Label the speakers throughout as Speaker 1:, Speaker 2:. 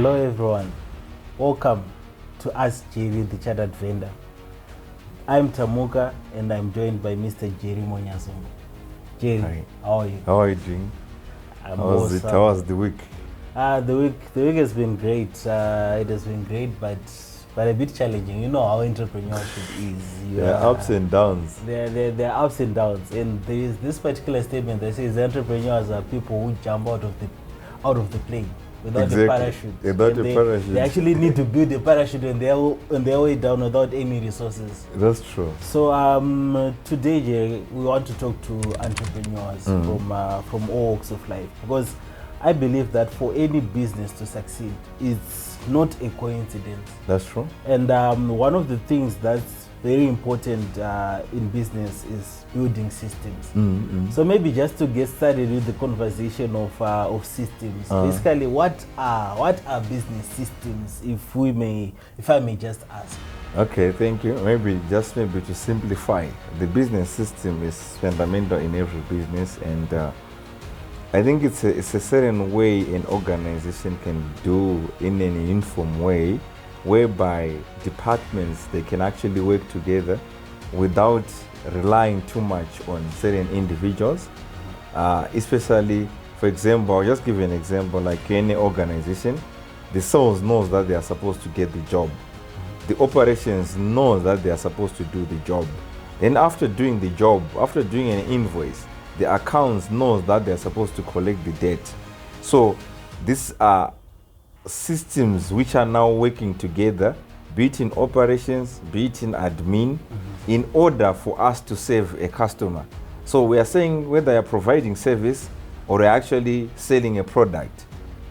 Speaker 1: Hello everyone, welcome to Ask Jerry, the Chartered Vendor. I'm Tamuka and I'm joined by Mr. Jerry Monyazongo. Jerry,
Speaker 2: Hi.
Speaker 1: how are you?
Speaker 2: How are you doing?
Speaker 1: I'm
Speaker 2: How was
Speaker 1: awesome.
Speaker 2: How was the week?
Speaker 1: The week has been great. It has been great, but a bit challenging. You know how entrepreneurship is.
Speaker 2: There are ups and downs.
Speaker 1: There are ups and downs, and there is this particular statement that says entrepreneurs are people who jump out of the plane without a parachute.
Speaker 2: Without a parachute.
Speaker 1: They actually need to build a parachute on their way down without any resources.
Speaker 2: That's true.
Speaker 1: So today, Jay, we want to talk to entrepreneurs from all walks of life, because I believe that for any business to succeed, it's not a coincidence.
Speaker 2: That's true.
Speaker 1: And one of the things that's very important in business is building systems. So maybe just to get started with the conversation of systems, basically what are business systems, if I may just ask?
Speaker 2: Okay, thank you. Maybe to simplify, the business system is fundamental in every business, and I think it's a certain way an organization can do in an uniform way, whereby departments, they can actually work together without relying too much on certain individuals. Especially, for example, I'll just give you an example, like any organization, the sales knows that they are supposed to get the job. The operations know that they are supposed to do the job. Then after doing the job, after doing an invoice, the accounts knows that they are supposed to collect the debt. So these are systems which are now working together, be it in operations, be it in admin, in order for us to serve a customer. So we are saying whether you're providing service or you're actually selling a product,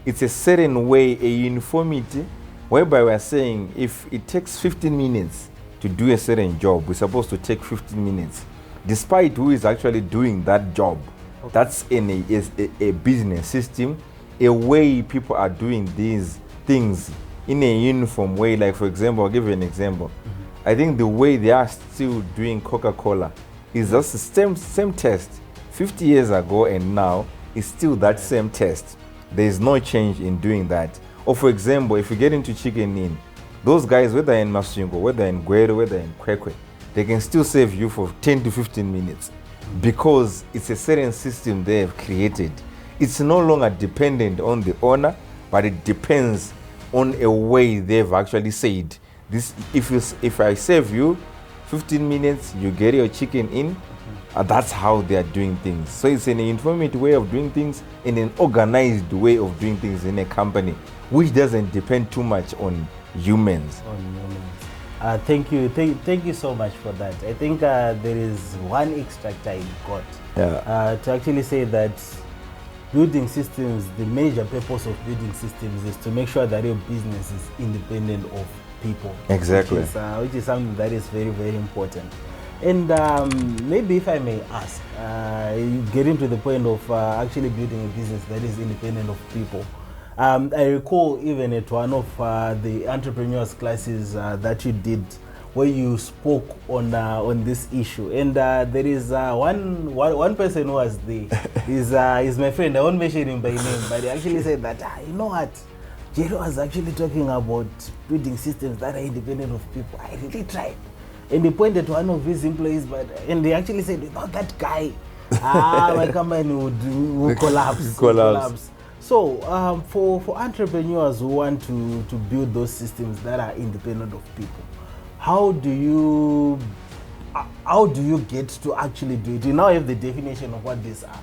Speaker 2: it's a certain way, a uniformity, whereby we're saying if it takes 15 minutes to do a certain job, we're supposed to take 15 minutes, despite who is actually doing that job. Okay. That's a business system, a way people are doing these things in a uniform way. Like, for example, I'll give you an example. I think the way they are still doing Coca-Cola is just the same test 50 years ago, and now it's still that same test. There is no change in doing that. Or for example, if you get into Chicken Inn, those guys, whether in Masingo, whether in Guero, whether in Kwekwe, they can still save you for 10 to 15 minutes because it's a certain system they have created. It's no longer dependent on the owner, but it depends on a way they've actually said this. If I save you 15 minutes, you get your chicken in. That's how they are doing things. So it's an informative way of doing things, in an organized way of doing things in a company, which doesn't depend too much on humans.
Speaker 1: Thank you so much for that. I think there is one extract I got to actually say that building systems, the major purpose of building systems is to make sure that your business is independent of people.
Speaker 2: Exactly.
Speaker 1: Which is something that is very, very important. And maybe if I may ask, you get into the point of actually building a business that is independent of people. I recall even at one of the entrepreneurs classes that you did, where you spoke on this issue, and there is one person who was there. Is my friend. I won't mention him by name, but he actually said that you know what, Jerry was actually talking about building systems that are independent of people. I really tried, and he pointed to one of his employees, and they actually said, "Not that guy. My company would collapse." So for entrepreneurs who want to build those systems that are independent of people, how do you get to actually do it? You now have the definition of what these are,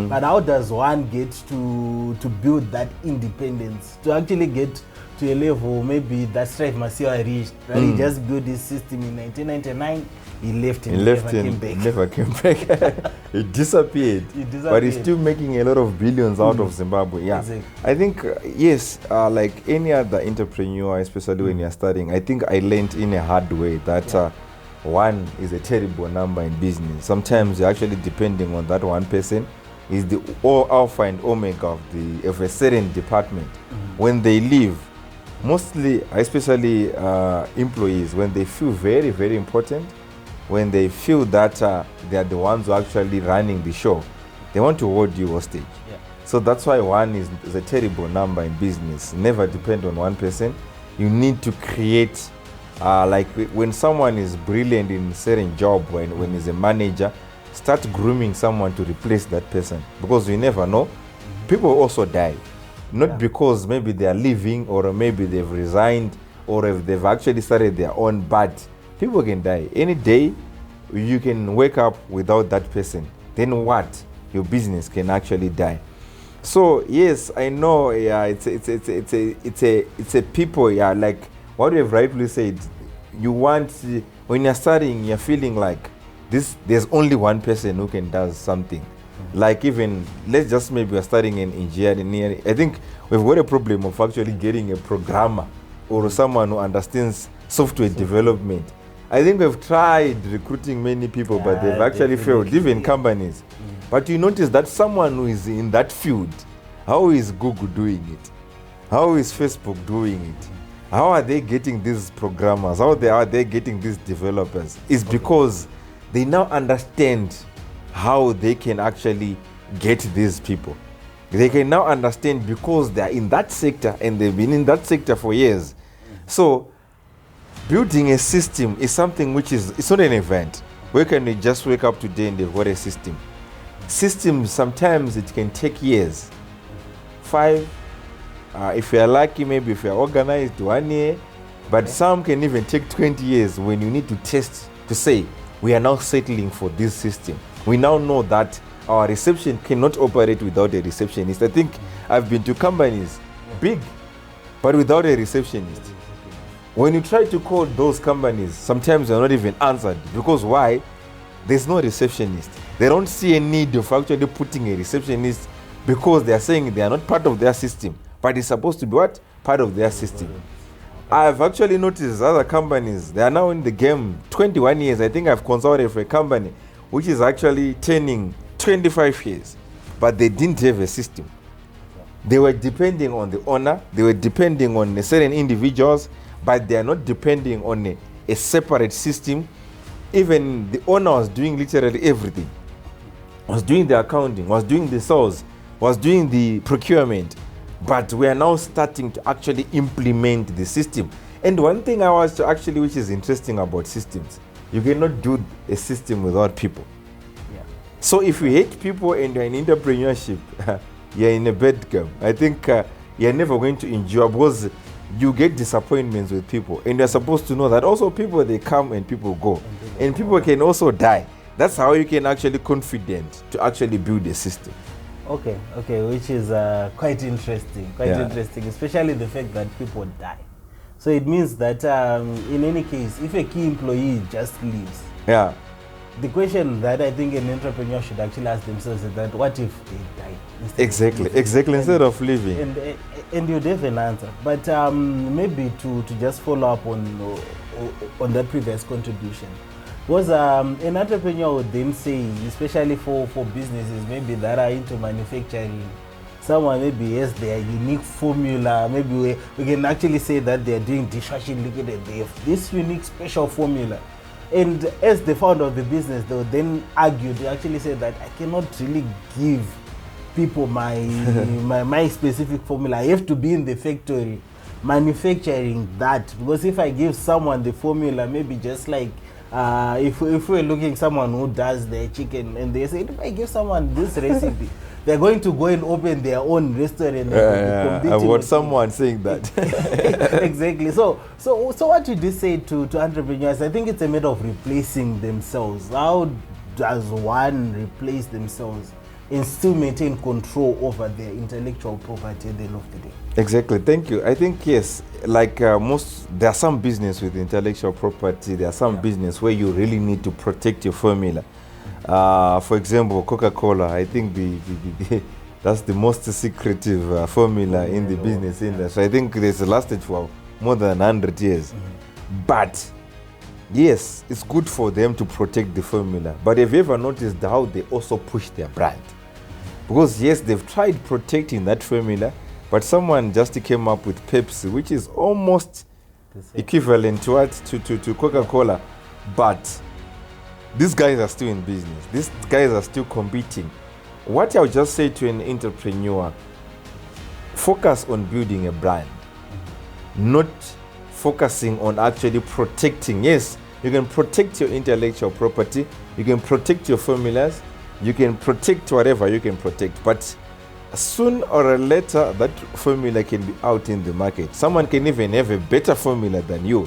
Speaker 1: but how does one get to build that independence, to actually get to a level maybe that Strive Masiwa reached, that he just built this system in 1999, he never came back.
Speaker 2: It disappeared. But he's still making a lot of billions out of Zimbabwe. Yeah, exactly. I think yes, like any other entrepreneur, especially when you're starting, I think I learned in a hard way that one is a terrible number in business. Sometimes you're actually depending on that one person is the alpha and omega of a certain department. When they leave, mostly, especially employees, when they feel very, very important, when they feel that they are the ones who are actually running the show, they want to hold you hostage. So that's why one is a terrible number in business. Never depend on one person. You need to create, like when someone is brilliant in certain job, when he's a manager, start grooming someone to replace that person, because you never know. People also die, not because maybe they are leaving or maybe they've resigned or if they've actually started their own, but people can die. Any day you can wake up without that person, then what? Your business can actually die. So yes, I know. Yeah, it's a people. Yeah, like what you have rightly said. You want, when you're starting, you're feeling like this. There's only one person who can do something. Like even let's just maybe we're starting in engineering. I think we've got a problem of actually getting a programmer or someone who understands software development. I think we've tried recruiting many people, but they've actually failed, even companies. But you notice that someone who is in that field, how is Google doing it? How is Facebook doing it? How are they getting these programmers? How are they getting these developers? It's because they now understand how they can actually get these people. They can now understand because they're in that sector and they've been in that sector for years. So building a system is something which it's not an event. Where can we just wake up today and they've got a system? Systems, sometimes it can take years. 5, if you're lucky, maybe if you're organized, 1 year. But some can even take 20 years when you need to test to say, we are now settling for this system. We now know that our reception cannot operate without a receptionist. I think I've been to companies, big, but without a receptionist. When you try to call those companies, sometimes they're not even answered. Because why? There's no receptionist. They don't see a need of actually putting a receptionist because they are saying they are not part of their system. But it's supposed to be what? Part of their system. I've actually noticed other companies, they are now in the game 21 years. I think I've consulted for a company which is actually turning 25 years. But they didn't have a system. They were depending on the owner. They were depending on certain individuals. But they are not depending on a separate system. Even the owner was doing literally everything. Was doing the accounting, was doing the sales, was doing the procurement. But we are now starting to actually implement the system. And one thing I was actually, which is interesting about systems, you cannot do a system without people. Yeah. So if you hate people and you're in entrepreneurship, you're in a bad game. I think you're never going to endure because you get disappointments with people. And you're supposed to know that also people, they come and people go. And people can also die. That's how you can actually confident to actually build a system.
Speaker 1: Okay, which is quite interesting, especially the fact that people die. So it means that in any case, if a key employee just leaves, the question that I think an entrepreneur should actually ask themselves is that what if they die?
Speaker 2: Exactly, instead of leaving.
Speaker 1: And you'd have an answer. But maybe to just follow up on that previous contribution, because an entrepreneur would then say, especially for businesses maybe that are into manufacturing, someone maybe has their unique formula. Maybe we can actually say that they're doing dishwashing liquid and they have this unique special formula. And as the founder of the business, they would then argue, they actually say that I cannot really give people my specific formula. I have to be in the factory manufacturing that, because if I give someone the formula, maybe just like if we're looking at someone who does their chicken and they say, if I give someone this recipe, they're going to go and open their own restaurant.
Speaker 2: I've heard someone saying that.
Speaker 1: Exactly. So what would you say to entrepreneurs? I think it's a matter of replacing themselves. How does one replace themselves and still maintain control over their intellectual property at the end of the day?
Speaker 2: Exactly. Thank you. I think yes, like there are some business with intellectual property. There are some business where you really need to protect your formula. For example, Coca-Cola. I think that's the most secretive formula in the business industry. I think it's lasted for more than 100 years. But yes, it's good for them to protect the formula. But have you ever noticed how they also push their brand? Because yes, they've tried protecting that formula, but someone just came up with Pepsi, which is almost equivalent to what to Coca-Cola. But these guys are still in business. These guys are still competing what I would just say to an entrepreneur, focus on building a brand, not focusing on actually protecting. Yes, you can protect your intellectual property, you can protect your formulas, you can protect whatever you can protect, but soon or later that formula can be out in the market. Someone can even have a better formula than you.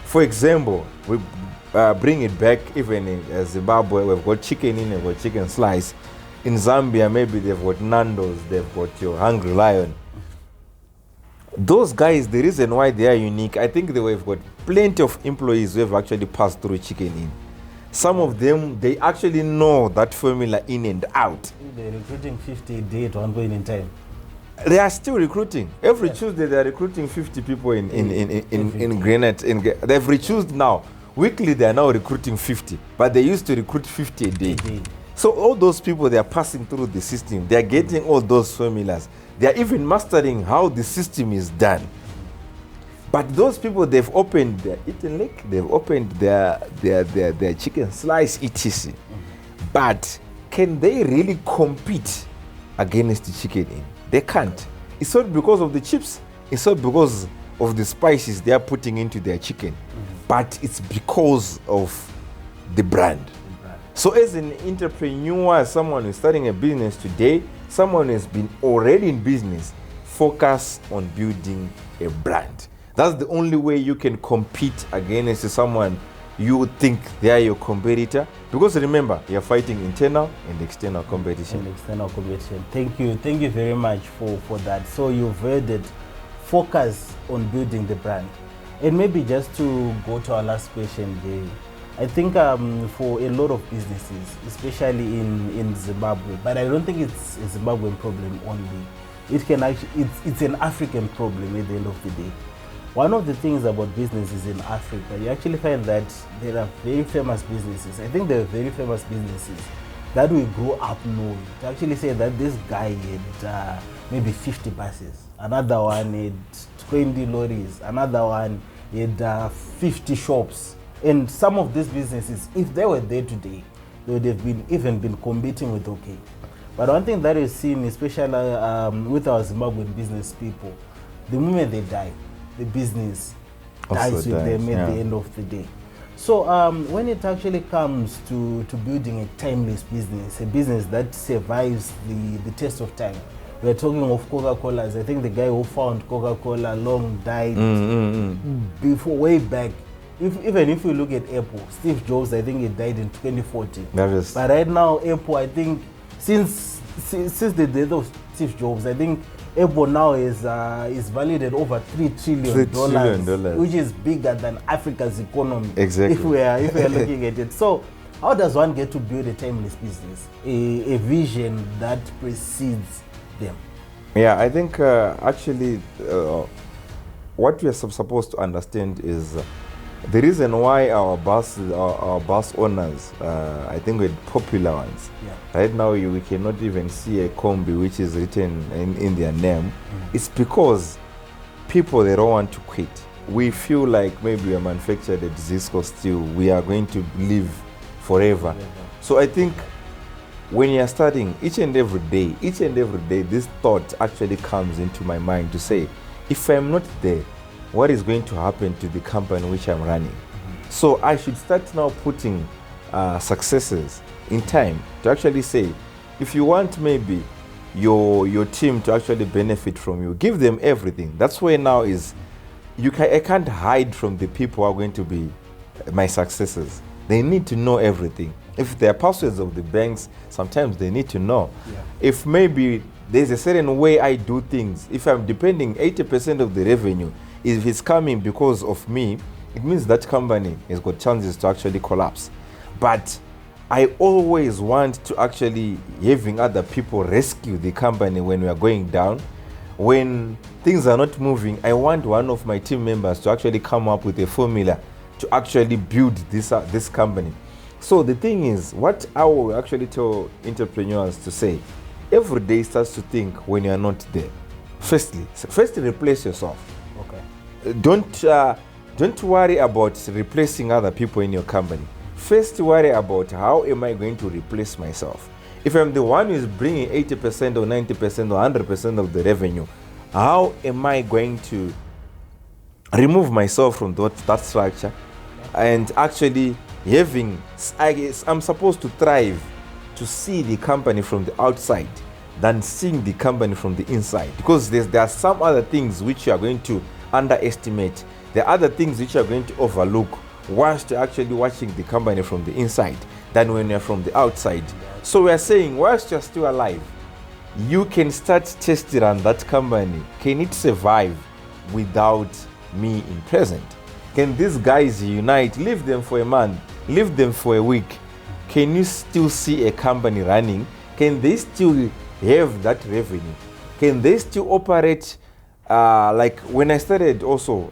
Speaker 2: For example, we bring it back even in Zimbabwe, we've got chicken in, we've got chicken slice. In Zambia, maybe they've got Nando's, they've got your Hungry Lion. Those guys, the reason why they are unique, I think they've got plenty of employees who have actually passed through Chicken Inn. Some of them, they actually know that formula in and out.
Speaker 1: They're recruiting 50 a day at one point in time.
Speaker 2: They are still recruiting. Every Tuesday, they are recruiting 50 people in Grenade. They've recruited now. Weekly, they are now recruiting 50. But they used to recruit 50 a day. So all those people, they are passing through the system. They are getting all those formulas. They are even mastering how the system is done. But those people, they've opened their Eaten Lake, they've opened their chicken slice, etc. But can they really compete against the Chicken Inn? They can't. It's not because of the chips. It's not because of the spices they are putting into their chicken. But it's because of the brand. So as an entrepreneur, someone who's starting a business today, someone who's been already in business, focus on building a brand. That's the only way you can compete against someone you would think they are your competitor. Because remember, you're fighting internal and external competition.
Speaker 1: Thank you very much for that. So you've heard it, focus on building the brand. And maybe just to go to our last question, Jay, I think for a lot of businesses, especially in Zimbabwe, but I don't think it's a Zimbabwean problem only. It can actually, it's an African problem at the end of the day. One of the things about businesses in Africa, you actually find that there are very famous businesses. I think there are very famous businesses that we grew up knowing. To actually say that this guy had maybe 50 buses, another one had 20 lorries, another one had 50 shops. And some of these businesses, if they were there today, they would have even been competing with OK. But one thing that is seen, especially with our Zimbabwean business people, the moment they die, the business dies with them at the end of the day. So when it actually comes to building a timeless business, a business that survives the test of time, we're talking of Coca-Colas. I think the guy who found Coca-Cola long died before, way back. Even if you look at Apple, Steve Jobs, I think he died in 2014. But right now, Apple, I think since the death of Steve Jobs, I think Apple now is valued at over $3 trillion, which is bigger than Africa's economy.
Speaker 2: Exactly.
Speaker 1: If we are looking at it. So, how does one get to build a timeless business, a vision that precedes them?
Speaker 2: Yeah, I think actually what we are supposed to understand is the reason why our bus owners, I think we're popular ones. Yeah. Right now we cannot even see a Kombi which is written in their name. It's because people, they don't want to quit. We feel like maybe we are manufactured at Zisco Steel, we are going to live forever. So I think when you are starting each and every day, this thought actually comes into my mind to say, if I'm not there, what is going to happen to the company which I'm running? So I should start now putting successes in time to actually say, if you want maybe your team to actually benefit from you, give them everything. That's where now is, I can't hide from the people who are going to be my successors. They need to know everything. If they're passwords of the banks, sometimes they need to know. Yeah. If maybe there's a certain way I do things, if I'm depending 80% of the revenue, if it's coming because of me, it means that company has got chances to actually collapse. But I always want to actually having other people rescue the company when we are going down. When things are not moving, I want one of my team members to actually come up with a formula to actually build this company. So the thing is, what I will actually tell entrepreneurs to say, every day starts to think when you are not there. Firstly replace yourself. Okay. Don't worry about replacing other people in your company. first worry about how am I going to replace myself. If I'm the one who is bringing 80% or 90% or 100% of the revenue, how am I going to remove myself from that structure and actually I'm supposed to thrive to see the company from the outside than seeing the company from the inside, because there are some other things which you are going to underestimate. There are other things which you are going to overlook whilst you're actually watching the company from the inside than when you're from the outside. So we are saying, whilst you're still alive, you can start testing on that company. Can it survive without me in present? Can these guys unite? Leave them for a month, leave them for a week. Can you still see a company running? Can they still have that revenue? Can they still operate? Like when I started also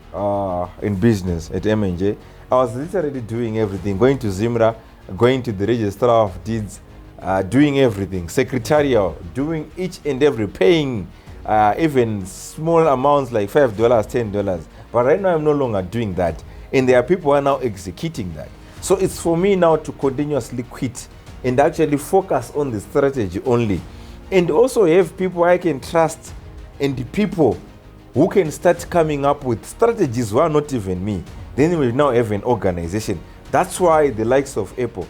Speaker 2: in business at M&J, I was literally doing everything, going to Zimra, going to the registrar of deeds, doing everything, secretarial, doing each and every, paying even small amounts like $5, $10. But right now I'm no longer doing that. And there are people who are now executing that. So it's for me now to continuously quit and actually focus on the strategy only. And also have people I can trust, and the people who can start coming up with strategies who are not even me. Then we now have an organization. That's why the likes of Apple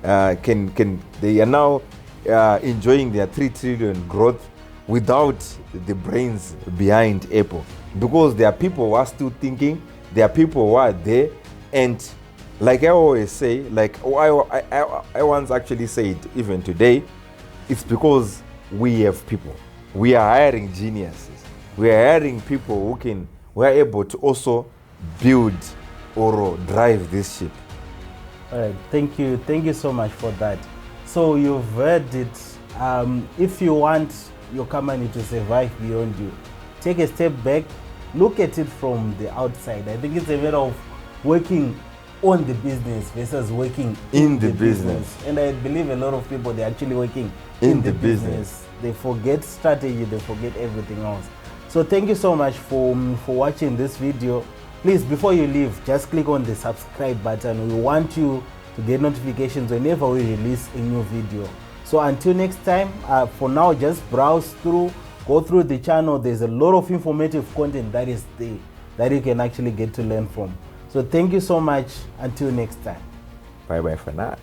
Speaker 2: they are now enjoying their 3 trillion growth without the brains behind Apple, because there are people who are still thinking, there are people who are there. And like I always say, like I once actually said, even today, it's because we have people. We are hiring geniuses. We are hiring people who are able to also build or drive this ship.
Speaker 1: All right, thank you so much for that. So you've heard it. If you want your company to survive beyond you, take a step back, look at it from the outside. I think it's a matter of working on the business versus working in the business. And I believe a lot of people, they're actually working in the business. They forget strategy, they forget everything else. So thank you so much for watching this video. Please, before you leave, just click on the subscribe button. We want you to get notifications whenever we release a new video. So until next time, for now, just browse through, go through the channel. There's a lot of informative content that is there that you can actually get to learn from. So thank you so much. Until next time.
Speaker 2: Bye bye for now.